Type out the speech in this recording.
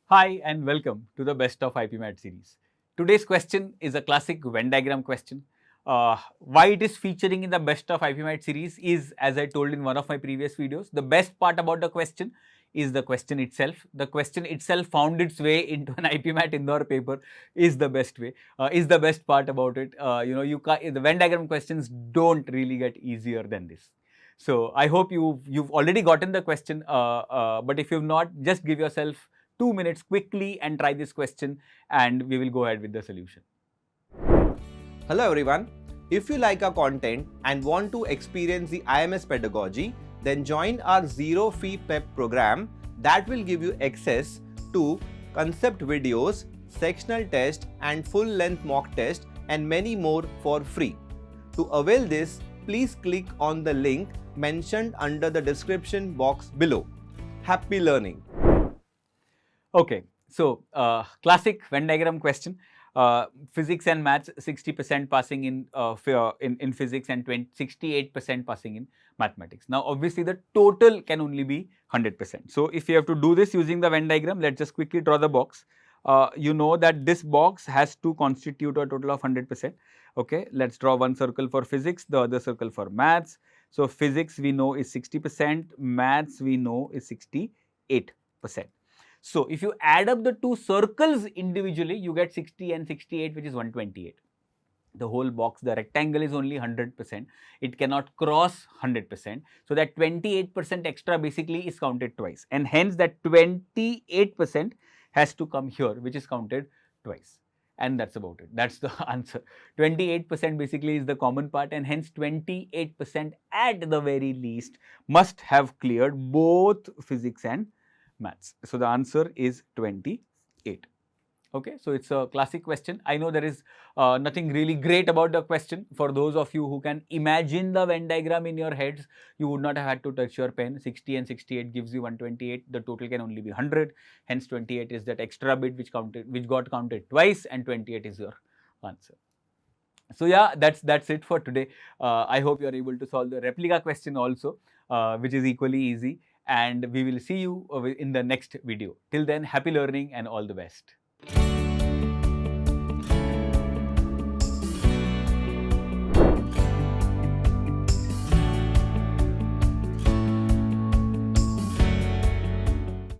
Hi and welcome to the Best of IPMAT series. Today's question is a classic Venn diagram question. Why it is featuring in the Best of IPMAT series is, as I told in one of my previous videos, the best part about the question is the question itself. The question itself found its way into an IPMAT Indore paper is the best way, is the best part about it. The Venn diagram questions don't really get easier than this. So I hope you've already gotten the question, but if you've not, just give yourself 2 minutes quickly and try this question and we will go ahead with the solution. Hello everyone. If you like our content and want to experience the IMS pedagogy, then join our zero fee PEP program that will give you access to concept videos, sectional test and full length mock test and many more for free. To avail this, please click on the link mentioned under the description box below. Happy learning! Okay, so classic Venn diagram question. Physics and maths, 60% passing in physics and 68% passing in mathematics. Now, obviously, the total can only be 100%. So, if you have to do this using the Venn diagram, let's just quickly draw the box. You know that this box has to constitute a total of 100%. Okay, let's draw one circle for physics, the other circle for maths. So, physics we know is 60%, maths we know is 68%. So, if you add up the two circles individually, you get 60 and 68, which is 128. The whole box, the rectangle is only 100%. It cannot cross 100%. So, that 28% extra basically is counted twice. And hence, that 28% has to come here, which is counted twice. And that's about it. That's the answer. 28% basically is the common part, and hence 28% at the very least must have cleared both physics and maths. So, the answer is 28. Okay, so it's a classic question. I know there is nothing really great about the question. For those of you who can imagine the Venn diagram in your heads, you would not have had to touch your pen. 60 and 68 gives you 128. The total can only be 100. Hence, 28 is that extra bit which got counted twice, and 28 is your answer. So yeah, that's it for today. I hope you are able to solve the replica question also, which is equally easy. And we will see you in the next video. Till then, happy learning and all the best.